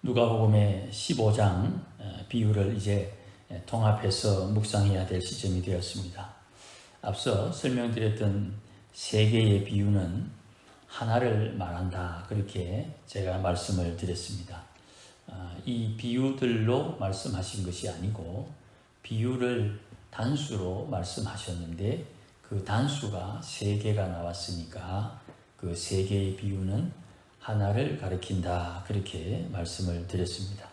누가복음의 15장 비유를 이제 통합해서 묵상해야 될 시점이 되었습니다. 앞서 설명드렸던 세 개의 비유는 하나를 말한다, 그렇게 제가 말씀을 드렸습니다. 이 비유들로 말씀하신 것이 아니고 비유를 단수로 말씀하셨는데 그 단수가 세 개가 나왔으니까 그 세 개의 비유는 하나를 가리킨다, 그렇게 말씀을 드렸습니다.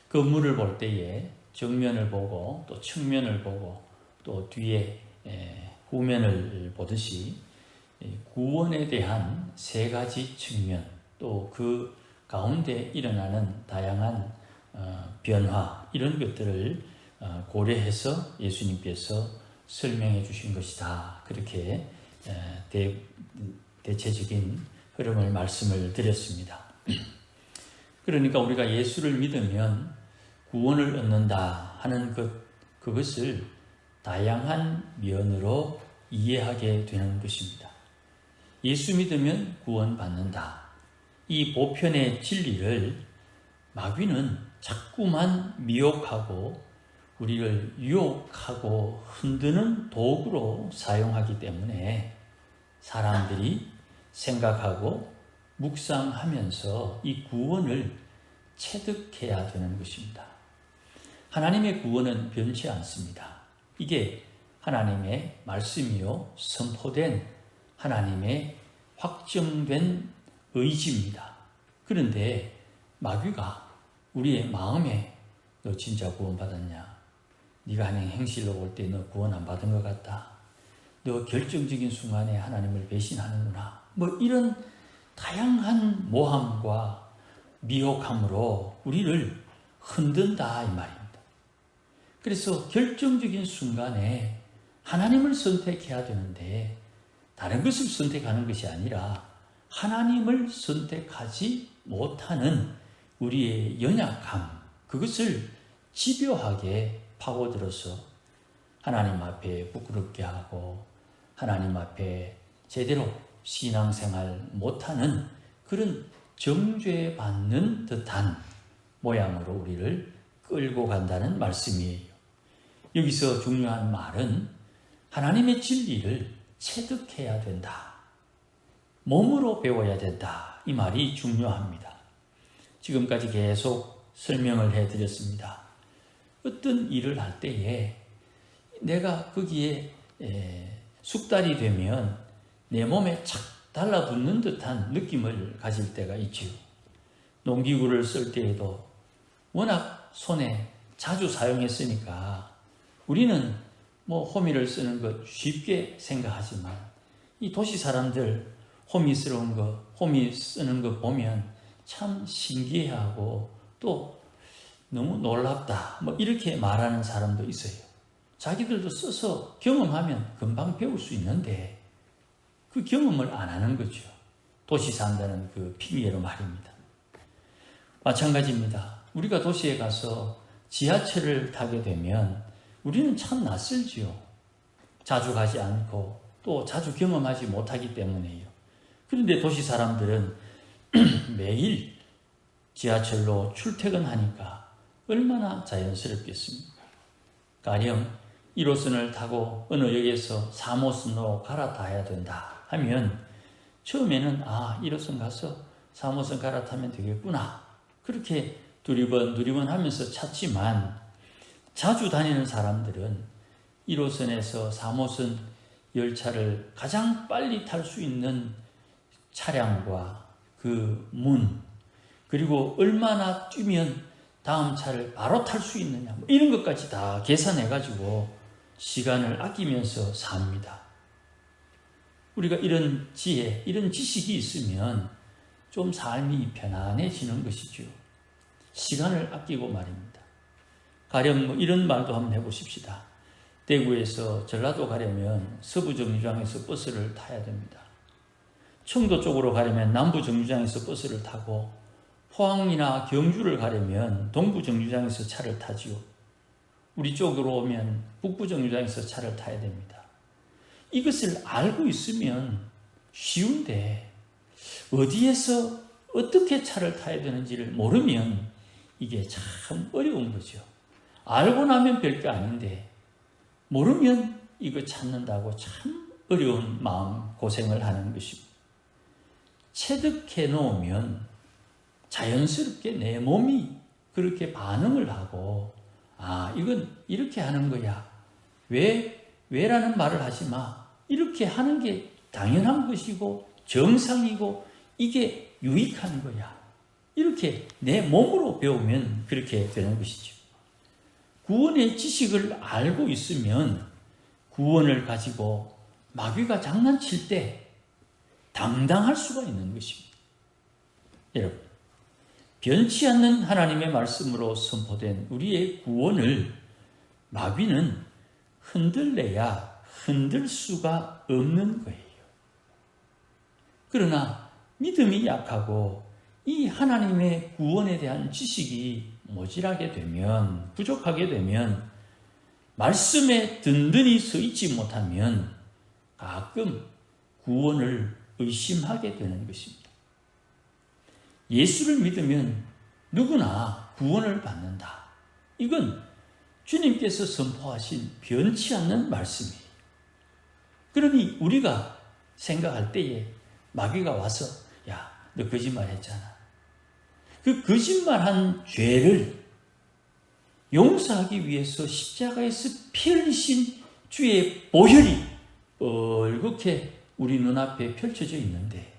건물을 볼 때에 정면을 보고 또 측면을 보고 또 뒤에 후면을 보듯이 구원에 대한 세 가지 측면, 또 그 가운데 일어나는 다양한 변화, 이런 것들을 고려해서 예수님께서 설명해 주신 것이다, 그렇게 대체적인 흐름을 말씀을 드렸습니다. 그러니까 우리가 예수를 믿으면 구원을 얻는다 하는 그것을 다양한 면으로 이해하게 되는 것입니다. 예수 믿으면 구원받는다, 이 보편의 진리를 마귀는 자꾸만 미혹하고 우리를 유혹하고 흔드는 도구로 사용하기 때문에 사람들이 생각하고 묵상하면서 이 구원을 체득해야 되는 것입니다. 하나님의 구원은 변치 않습니다. 이게 하나님의 말씀이요 선포된 하나님의 확정된 의지입니다. 그런데 마귀가 우리의 마음에 너 진짜 구원받았냐? 네가 하는 행실로 볼 때 너 구원 안 받은 것 같다. 너 결정적인 순간에 하나님을 배신하는구나. 이런 다양한 모함과 미혹함으로 우리를 흔든다, 이 말입니다. 그래서 결정적인 순간에 하나님을 선택해야 되는데 다른 것을 선택하는 것이 아니라 하나님을 선택하지 못하는 우리의 연약함, 그것을 집요하게 파고들어서 하나님 앞에 부끄럽게 하고 하나님 앞에 제대로 신앙생활 못하는 그런 정죄받는 듯한 모양으로 우리를 끌고 간다는 말씀이에요. 여기서 중요한 말은 하나님의 진리를 체득해야 된다, 몸으로 배워야 된다, 이 말이 중요합니다. 지금까지 계속 설명을 해드렸습니다. 어떤 일을 할 때에 내가 거기에 숙달이 되면 내 몸에 착 달라붙는 듯한 느낌을 가질 때가 있지요. 농기구를 쓸 때에도 워낙 손에 자주 사용했으니까 우리는 호미를 쓰는 것 쉽게 생각하지만 이 도시 사람들 호미 쓰는 거 보면 참 신기해하고 또 너무 놀랍다, 이렇게 말하는 사람도 있어요. 자기들도 써서 경험하면 금방 배울 수 있는데 그 경험을 안 하는 거죠. 도시 산다는 그 핑계로 말입니다. 마찬가지입니다. 우리가 도시에 가서 지하철을 타게 되면 우리는 참 낯설지요. 자주 가지 않고 또 자주 경험하지 못하기 때문에요. 그런데 도시 사람들은 매일 지하철로 출퇴근하니까 얼마나 자연스럽겠습니까? 가령 1호선을 타고 어느 역에서 3호선으로 갈아타야 된다 하면 처음에는 1호선 가서 3호선 갈아타면 되겠구나, 그렇게 두리번 하면서 찾지만 자주 다니는 사람들은 1호선에서 3호선 열차를 가장 빨리 탈 수 있는 차량과 그 문, 그리고 얼마나 뛰면 다음 차를 바로 탈 수 있느냐, 이런 것까지 다 계산해가지고 시간을 아끼면서 삽니다. 우리가 이런 지혜, 이런 지식이 있으면 좀 삶이 편안해지는 것이죠. 시간을 아끼고 말입니다. 가령 이런 말도 한번 해보십시다. 대구에서 전라도 가려면 서부 정류장에서 버스를 타야 됩니다. 청도 쪽으로 가려면 남부 정류장에서 버스를 타고 포항이나 경주를 가려면 동부 정류장에서 차를 타지요. 우리 쪽으로 오면 북부 정류장에서 차를 타야 됩니다. 이것을 알고 있으면 쉬운데 어디에서 어떻게 차를 타야 되는지를 모르면 이게 참 어려운 거죠. 알고 나면 별게 아닌데 모르면 이거 찾는다고 참 어려운 마음 고생을 하는 것입니다. 체득해 놓으면 자연스럽게 내 몸이 그렇게 반응을 하고 이건 이렇게 하는 거야. 왜라는 말을 하지 마. 이렇게 하는 게 당연한 것이고 정상이고 이게 유익한 거야. 이렇게 내 몸으로 배우면 그렇게 되는 것이죠. 구원의 지식을 알고 있으면 구원을 가지고 마귀가 장난칠 때 당당할 수가 있는 것입니다. 여러분, 변치 않는 하나님의 말씀으로 선포된 우리의 구원을 마귀는 흔들래야 흔들 수가 없는 거예요. 그러나 믿음이 약하고 이 하나님의 구원에 대한 지식이 모자라게 되면, 부족하게 되면, 말씀에 든든히 서 있지 못하면 가끔 구원을 의심하게 되는 것입니다. 예수를 믿으면 누구나 구원을 받는다. 이건 주님께서 선포하신 변치 않는 말씀이에요. 그러니 우리가 생각할 때에 마귀가 와서 야, 너 거짓말 했잖아. 그 거짓말한 죄를 용서하기 위해서 십자가에서 피 흘리신 주의 보혈이 뻘겋게 우리 눈앞에 펼쳐져 있는데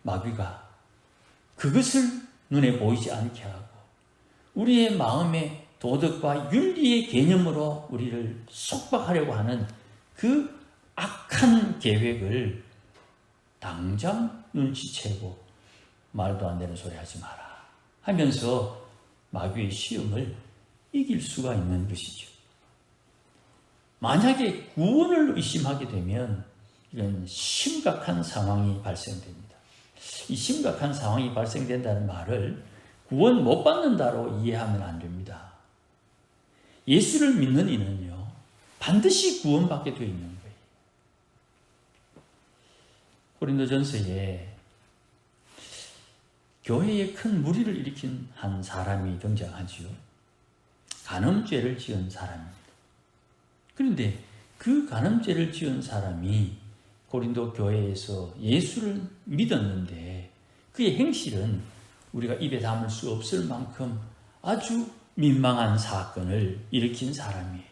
마귀가 그것을 눈에 보이지 않게 하고 우리의 마음에 도덕과 윤리의 개념으로 우리를 속박하려고 하는 그 악한 계획을 당장 눈치채고 말도 안 되는 소리 하지 마라 하면서 마귀의 시험을 이길 수가 있는 것이죠. 만약에 구원을 의심하게 되면 이건 심각한 상황이 발생됩니다. 이 심각한 상황이 발생된다는 말을 구원 못 받는다로 이해하면 안 됩니다. 예수를 믿는 이는요, 반드시 구원받게 되어 있는 거예요. 고린도전서에 교회에 큰 무리를 일으킨 한 사람이 등장하지요. 간음죄를 지은 사람입니다. 그런데 그 간음죄를 지은 사람이 고린도 교회에서 예수를 믿었는데 그의 행실은 우리가 입에 담을 수 없을 만큼 아주 민망한 사건을 일으킨 사람이에요.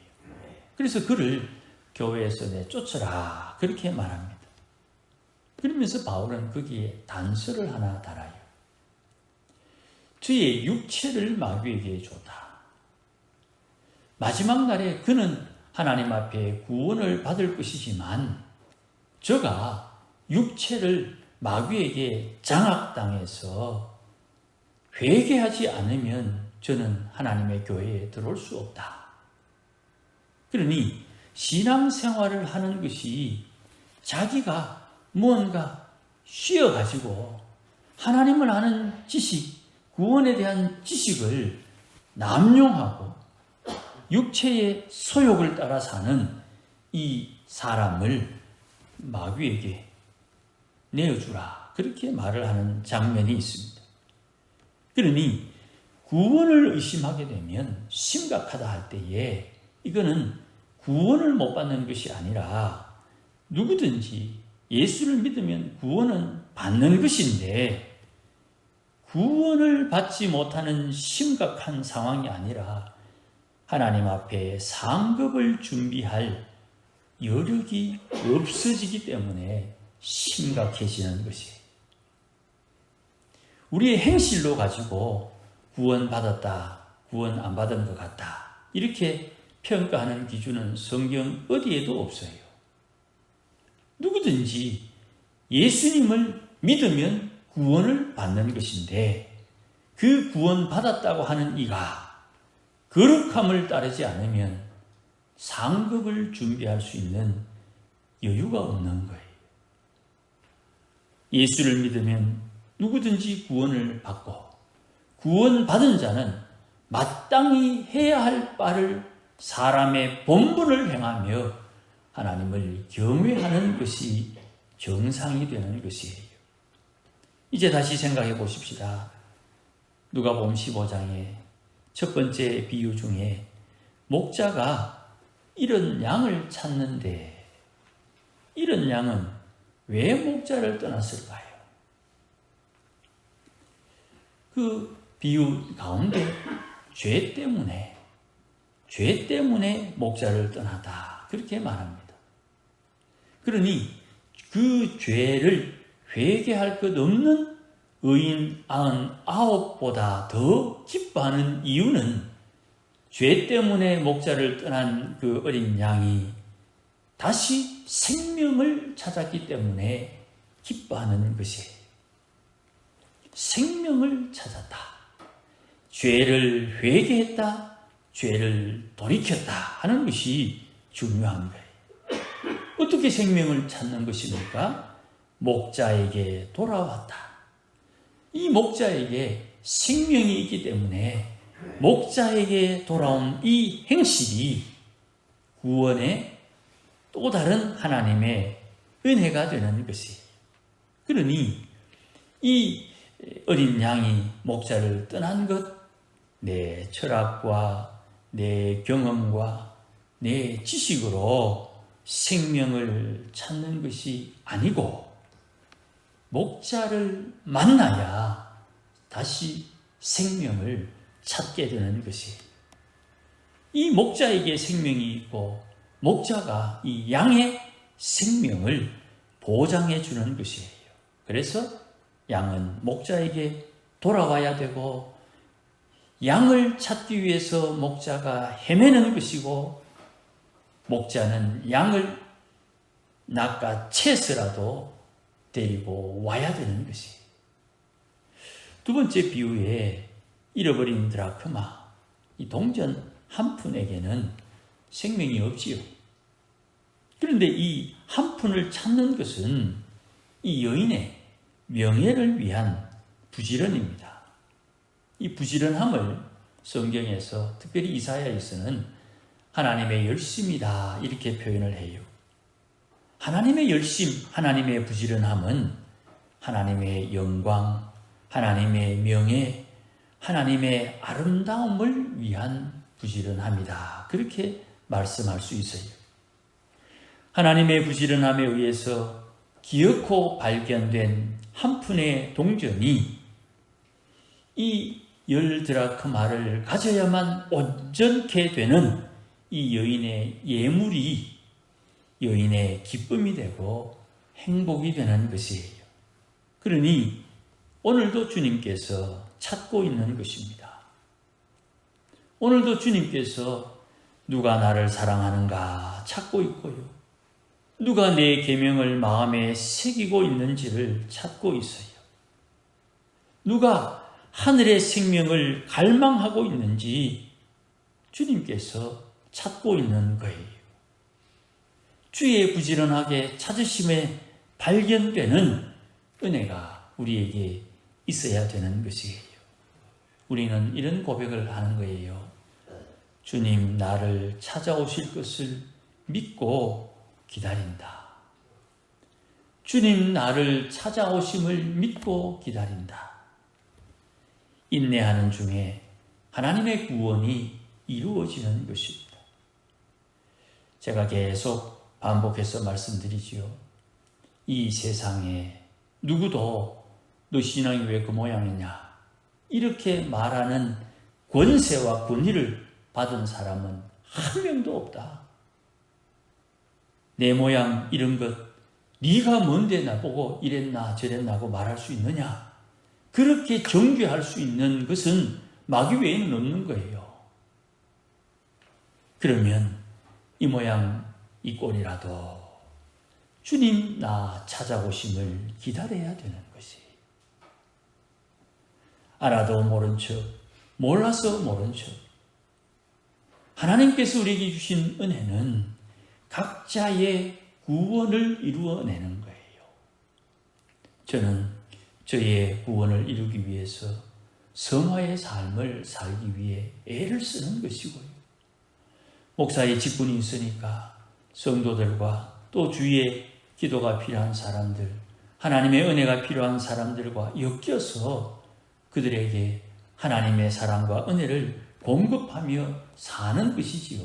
그래서 그를 교회에서 내쫓으라 그렇게 말합니다. 그러면서 바울은 거기에 단서를 하나 달아요. 주의 육체를 마귀에게 줬다. 마지막 날에 그는 하나님 앞에 구원을 받을 것이지만 저가 육체를 마귀에게 장악당해서 회개하지 않으면 저는 하나님의 교회에 들어올 수 없다. 그러니 신앙생활을 하는 것이 자기가 무언가 쉬어가지고 하나님을 아는 지식, 구원에 대한 지식을 남용하고 육체의 소욕을 따라 사는 이 사람을 마귀에게 내어주라. 그렇게 말을 하는 장면이 있습니다. 그러니 구원을 의심하게 되면 심각하다 할 때에 이거는 구원을 못 받는 것이 아니라 누구든지 예수를 믿으면 구원은 받는 것인데 구원을 받지 못하는 심각한 상황이 아니라 하나님 앞에 상급을 준비할 여력이 없어지기 때문에 심각해지는 것이에요. 우리의 행실로 가지고 구원받았다, 구원 안 받은 것 같다 이렇게 평가하는 기준은 성경 어디에도 없어요. 누구든지 예수님을 믿으면 구원을 받는 것인데 그 구원 받았다고 하는 이가 거룩함을 따르지 않으면 상급을 준비할 수 있는 여유가 없는 거예요. 예수를 믿으면 누구든지 구원을 받고 구원받은 자는 마땅히 해야 할 바를 사람의 본분을 행하며 하나님을 경외하는 것이 정상이 되는 것이에요. 이제 다시 생각해 보십시다. 누가복음 15장의 첫 번째 비유 중에 목자가 이런 양을 찾는데 이런 양은 왜 목자를 떠났을까요? 그 비유 가운데 죄 때문에 목자를 떠나다 그렇게 말합니다. 그러니 그 죄를 회개할 것 없는 의인 99보다 더 기뻐하는 이유는 죄 때문에 목자를 떠난 그 어린 양이 다시 생명을 찾았기 때문에 기뻐하는 것이에요. 생명을 찾았다. 죄를 회개했다. 죄를 돌이켰다 하는 것이 중요한 거예요. 어떻게 생명을 찾는 것입니까? 목자에게 돌아왔다. 이 목자에게 생명이 있기 때문에 목자에게 돌아온 이 행실이 구원의 또 다른 하나님의 은혜가 되는 것이에요. 그러니 이 어린 양이 목자를 떠난 것, 내 철학과 내 경험과 내 지식으로 생명을 찾는 것이 아니고 목자를 만나야 다시 생명을 찾게 되는 것이에요. 이 목자에게 생명이 있고 목자가 이 양의 생명을 보장해 주는 것이에요. 그래서 양은 목자에게 돌아와야 되고 양을 찾기 위해서 목자가 헤매는 것이고 목자는 양을 낚아채서라도 데리고 와야 되는 것이에요. 두 번째 비유에 잃어버린 드라크마, 이 동전 한 푼에게는 생명이 없지요. 그런데 이 한 푼을 찾는 것은 이 여인의 명예를 위한 부지런입니다. 이 부지런함을 성경에서 특별히 이사야에서는 하나님의 열심이다 이렇게 표현을 해요. 하나님의 열심, 하나님의 부지런함은 하나님의 영광, 하나님의 명예, 하나님의 아름다움을 위한 부지런함이다. 그렇게 말씀할 수 있어요. 하나님의 부지런함에 의해서 기어코 발견된 한 푼의 동전이 이 10드라크마를 가져야만 온전케 되는 이 여인의 예물이 여인의 기쁨이 되고 행복이 되는 것이에요. 그러니 오늘도 주님께서 찾고 있는 것입니다. 오늘도 주님께서 누가 나를 사랑하는가 찾고 있고요. 누가 내 계명을 마음에 새기고 있는지를 찾고 있어요. 누가 하늘의 생명을 갈망하고 있는지 주님께서 찾고 있는 거예요. 주의 부지런하게 찾으심에 발견되는 은혜가 우리에게 있어야 되는 것이에요. 우리는 이런 고백을 하는 거예요. 주님 나를 찾아오실 것을 믿고 기다린다. 주님 나를 찾아오심을 믿고 기다린다. 인내하는 중에 하나님의 구원이 이루어지는 것입니다. 제가 계속 반복해서 말씀드리지요. 이 세상에 누구도 너 신앙이 왜 그 모양이냐 이렇게 말하는 권세와 권위를 받은 사람은 한 명도 없다. 내 모양 이런 것 네가 뭔데 나보고 이랬나 저랬나 하고 말할 수 있느냐. 그렇게 정죄할 수 있는 것은 마귀 외에는 없는 거예요. 그러면 이 모양 이 꼴이라도 주님 나 찾아오심을 기다려야 되는 것이. 알아도 모른 척, 몰라서 모른 척. 하나님께서 우리에게 주신 은혜는 각자의 구원을 이루어내는 거예요. 저는 저의 구원을 이루기 위해서 성화의 삶을 살기 위해 애를 쓰는 것이고요. 목사의 직분이 있으니까 성도들과 또 주위에 기도가 필요한 사람들, 하나님의 은혜가 필요한 사람들과 엮여서 그들에게 하나님의 사랑과 은혜를 공급하며 사는 것이지요.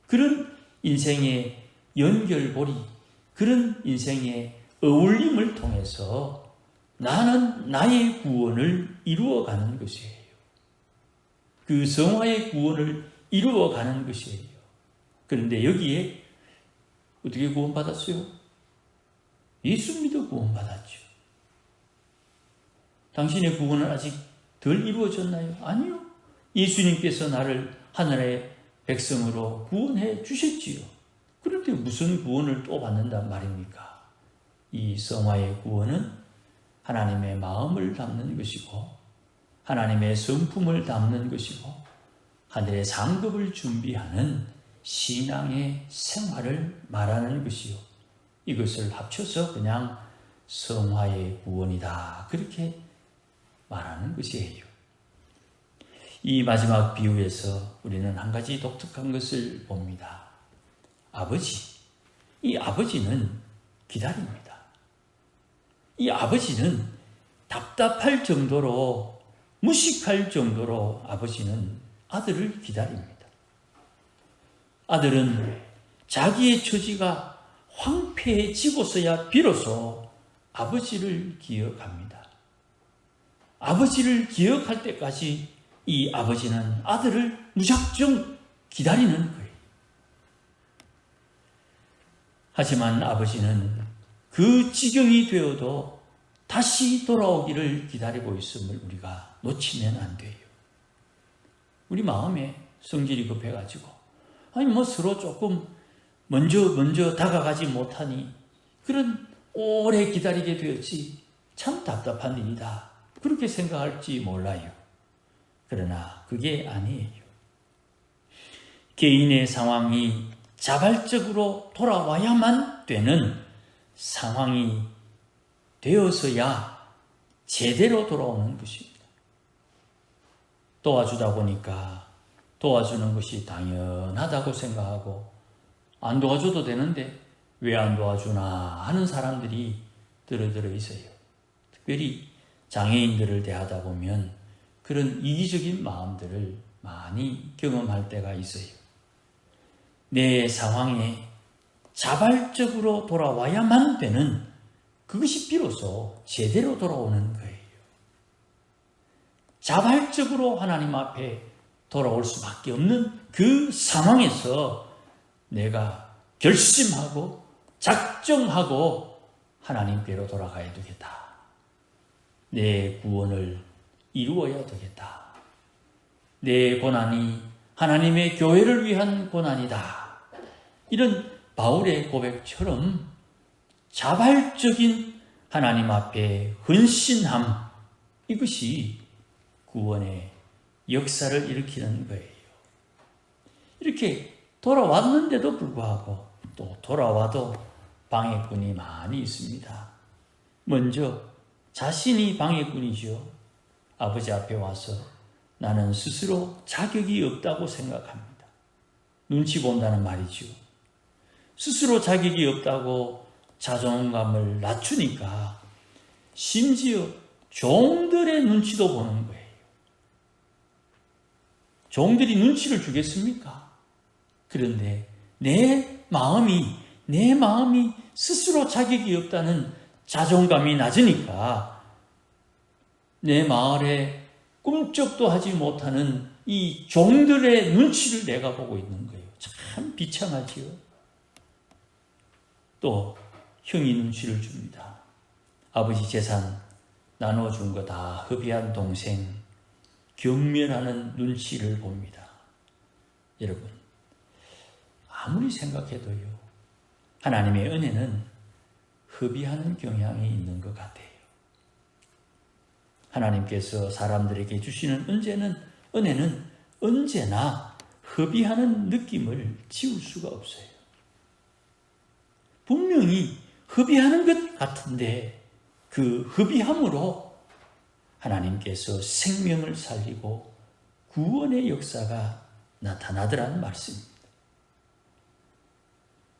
그런 인생의 연결고리, 그런 인생의 어울림을 통해서 나는 나의 구원을 이루어가는 것이에요. 그 성화의 구원을 이루어가는 것이에요. 그런데 여기에 어떻게 구원받았어요? 예수 믿어 구원받았죠. 당신의 구원은 아직 덜 이루어졌나요? 아니요. 예수님께서 나를 하늘의 백성으로 구원해 주셨지요. 그런데 무슨 구원을 또 받는단 말입니까? 이 성화의 구원은 하나님의 마음을 담는 것이고 하나님의 성품을 담는 것이고 하늘의 상급을 준비하는 신앙의 생활을 말하는 것이요. 이것을 합쳐서 그냥 성화의 구원이다. 그렇게 말하는 것이에요. 이 마지막 비유에서 우리는 한 가지 독특한 것을 봅니다. 아버지. 이 아버지는 기다립니다. 이 아버지는 답답할 정도로 무식할 정도로 아버지는 아들을 기다립니다. 아들은 자기의 처지가 황폐해지고서야 비로소 아버지를 기억합니다. 아버지를 기억할 때까지 이 아버지는 아들을 무작정 기다리는 거예요. 하지만 아버지는 그 지경이 되어도 다시 돌아오기를 기다리고 있음을 우리가 놓치면 안 돼요. 우리 마음에 성질이 급해가지고 서로 조금 먼저 다가가지 못하니 그런 오래 기다리게 되었지 참 답답한 일이다. 그렇게 생각할지 몰라요. 그러나 그게 아니에요. 개인의 상황이 자발적으로 돌아와야만 되는 상황이 되어서야 제대로 돌아오는 것입니다. 도와주다 보니까 도와주는 것이 당연하다고 생각하고 안 도와줘도 되는데 왜 안 도와주나 하는 사람들이 들어 있어요. 특별히 장애인들을 대하다 보면 그런 이기적인 마음들을 많이 경험할 때가 있어요. 내 상황에 자발적으로 돌아와야만 되는 그것이 비로소 제대로 돌아오는 거예요. 자발적으로 하나님 앞에 돌아올 수밖에 없는 그 상황에서 내가 결심하고 작정하고 하나님께로 돌아가야 되겠다. 내 구원을 이루어야 되겠다. 내 고난이 하나님의 교회를 위한 고난이다. 이런 바울의 고백처럼 자발적인 하나님 앞에 헌신함, 이것이 구원의 역사를 일으키는 거예요. 이렇게 돌아왔는데도 불구하고 또 돌아와도 방해꾼이 많이 있습니다. 먼저 자신이 방해꾼이죠. 아버지 앞에 와서 나는 스스로 자격이 없다고 생각합니다. 눈치 본다는 말이죠. 스스로 자격이 없다고 자존감을 낮추니까 심지어 종들의 눈치도 보는 거예요. 종들이 눈치를 주겠습니까? 그런데 내 마음이 스스로 자격이 없다는 자존감이 낮으니까 내 마을에 꿈쩍도 하지 못하는 이 종들의 눈치를 내가 보고 있는 거예요. 참 비참하지요. 또 형이 눈치를 줍니다. 아버지 재산 나눠준 거 다 허비한 동생 경멸하는 눈치를 봅니다. 여러분, 아무리 생각해도요, 하나님의 은혜는 허비하는 경향이 있는 것 같아요. 하나님께서 사람들에게 주시는 은혜는 언제나 허비하는 느낌을 지울 수가 없어요. 분명히 허비하는 것 같은데 그 허비함으로 하나님께서 생명을 살리고 구원의 역사가 나타나더라는 말씀입니다.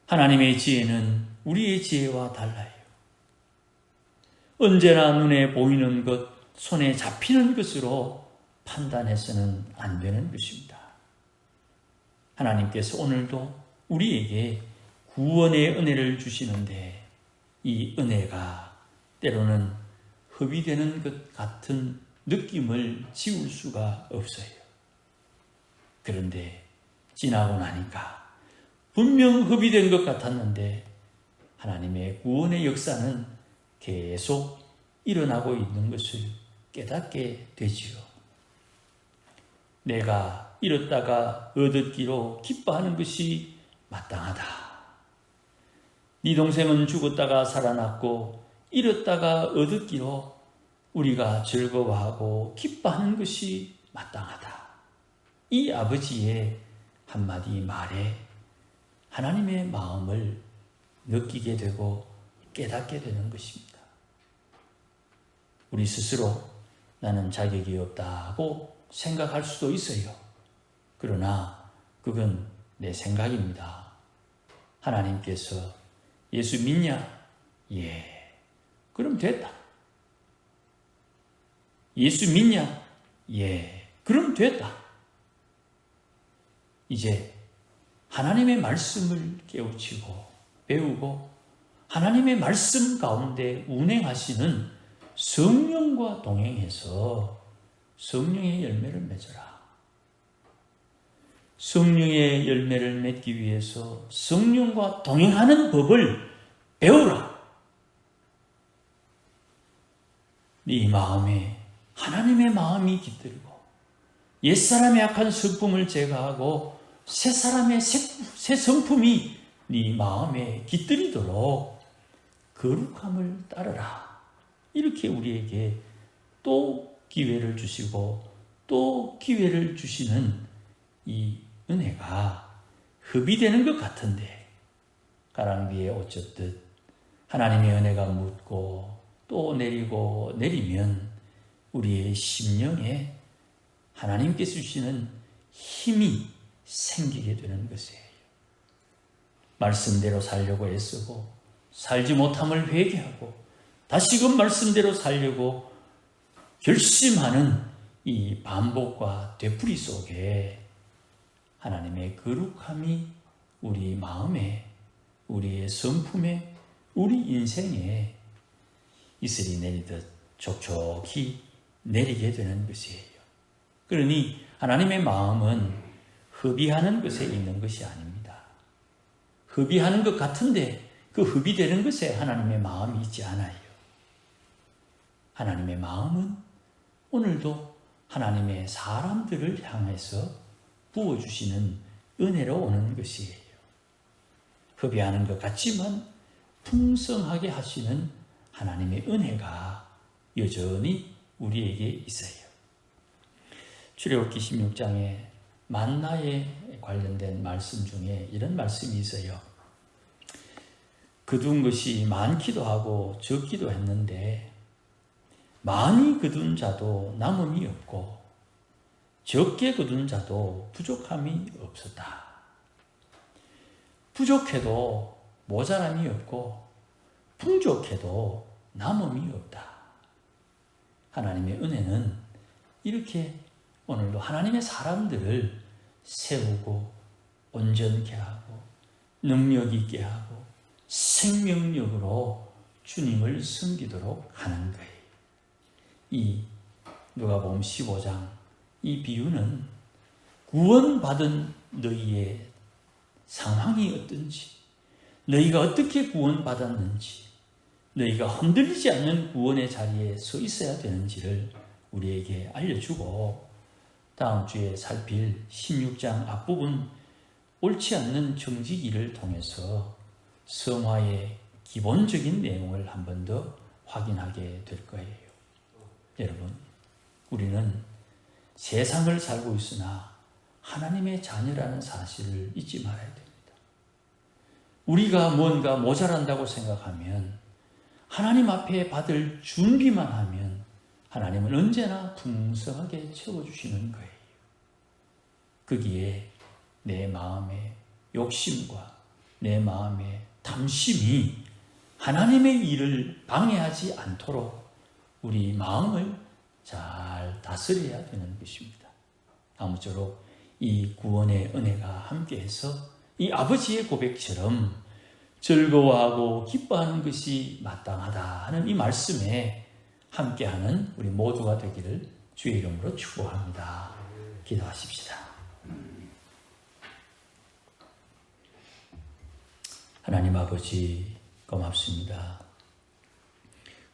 하나님의 지혜는 우리의 지혜와 달라요. 언제나 눈에 보이는 것, 손에 잡히는 것으로 판단해서는 안 되는 것입니다. 하나님께서 오늘도 우리에게 구원의 은혜를 주시는데 이 은혜가 때로는 허비되는 것 같은 느낌을 지울 수가 없어요. 그런데 지나고 나니까 분명 허비된 것 같았는데 하나님의 구원의 역사는 계속 일어나고 있는 것을 깨닫게 되지요. 내가 잃었다가 얻었기로 기뻐하는 것이 마땅하다. 네 동생은 죽었다가 살아났고 잃었다가 얻었기로 우리가 즐거워하고 기뻐하는 것이 마땅하다. 이 아버지의 한마디 말에 하나님의 마음을 느끼게 되고 깨닫게 되는 것입니다. 우리 스스로 나는 자격이 없다고 생각할 수도 있어요. 그러나 그건 내 생각입니다. 하나님께서 예수 믿냐? 예. 그럼 됐다. 예수 믿냐? 예. 그럼 됐다. 이제 하나님의 말씀을 깨우치고 배우고 하나님의 말씀 가운데 운행하시는 성령과 동행해서 성령의 열매를 맺어라. 성령의 열매를 맺기 위해서 성령과 동행하는 법을 배우라. 네 마음에 하나님의 마음이 깃들고 옛사람의 악한 성품을 제거하고 새사람의 새 성품이 네 마음에 깃들이도록 거룩함을 따르라. 이렇게 우리에게 또 기회를 주시고 또 기회를 주시는 이 은혜가 허비되는 것 같은데 가랑비에 옷 젖듯 하나님의 은혜가 묻고 또 내리고 내리면 우리의 심령에 하나님께서 주시는 힘이 생기게 되는 것이에요. 말씀대로 살려고 애쓰고 살지 못함을 회개하고 다시금 말씀대로 살려고 결심하는 이 반복과 되풀이 속에 하나님의 거룩함이 우리 마음에, 우리의 성품에, 우리 인생에 이슬이 내리듯 촉촉히 내리게 되는 것이에요. 그러니 하나님의 마음은 허비하는 것에 있는 것이 아닙니다. 허비하는 것 같은데 그 허비되는 것에 하나님의 마음이 있지 않아요. 하나님의 마음은 오늘도 하나님의 사람들을 향해서 부어주시는 은혜로 오는 것이에요. 허비하는 것 같지만 풍성하게 하시는 하나님의 은혜가 여전히 우리에게 있어요. 출애굽기 16장에 만나에 관련된 말씀 중에 이런 말씀이 있어요. 거둔 것이 많기도 하고 적기도 했는데 많이 거둔 자도 남음이 없고 적게 거둔 자도 부족함이 없었다. 부족해도 모자람이 없고 풍족해도 남음이 없다. 하나님의 은혜는 이렇게 오늘도 하나님의 사람들을 세우고 온전케 하고 능력 있게 하고 생명력으로 주님을 섬기도록 하는 거예요. 이 누가복음 15장 이 비유는 구원받은 너희의 상황이 어떤지, 너희가 어떻게 구원받았는지, 너희가 흔들리지 않는 구원의 자리에 서 있어야 되는지를 우리에게 알려주고 다음 주에 살필 16장 앞부분 옳지 않는 정직이를 통해서 성화의 기본적인 내용을 한 번 더 확인하게 될 거예요. 여러분, 우리는 세상을 살고 있으나 하나님의 자녀라는 사실을 잊지 말아야 됩니다. 우리가 뭔가 모자란다고 생각하면 하나님 앞에 받을 준비만 하면 하나님은 언제나 풍성하게 채워주시는 거예요. 거기에 내 마음의 욕심과 내 마음의 탐심이 하나님의 일을 방해하지 않도록 우리 마음을 잘 다스려야 되는 것입니다. 아무쪼록 이 구원의 은혜가 함께해서 이 아버지의 고백처럼 즐거워하고 기뻐하는 것이 마땅하다 하는 이 말씀에 함께하는 우리 모두가 되기를 주의 이름으로 축복합니다. 기도하십시다. 하나님 아버지 고맙습니다.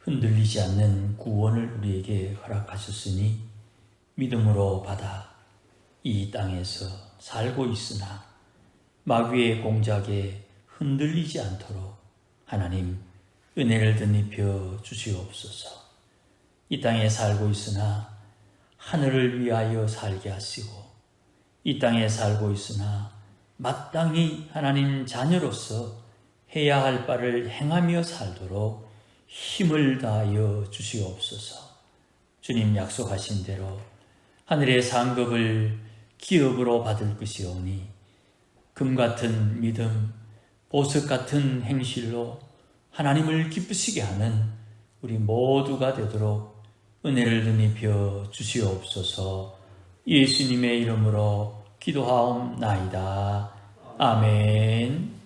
흔들리지 않는 구원을 우리에게 허락하셨으니 믿음으로 받아 이 땅에서 살고 있으나 마귀의 공작에 흔들리지 않도록 하나님 은혜를 덧입혀 주시옵소서. 이 땅에 살고 있으나 하늘을 위하여 살게 하시고 이 땅에 살고 있으나 마땅히 하나님 자녀로서 해야 할 바를 행하며 살도록 힘을 다하여 주시옵소서. 주님 약속하신 대로 하늘의 상급을 기업으로 받을 것이오니 금 같은 믿음, 보석 같은 행실로 하나님을 기쁘시게 하는 우리 모두가 되도록 은혜를 덧입혀 주시옵소서. 예수님의 이름으로 기도하옵나이다. 아멘.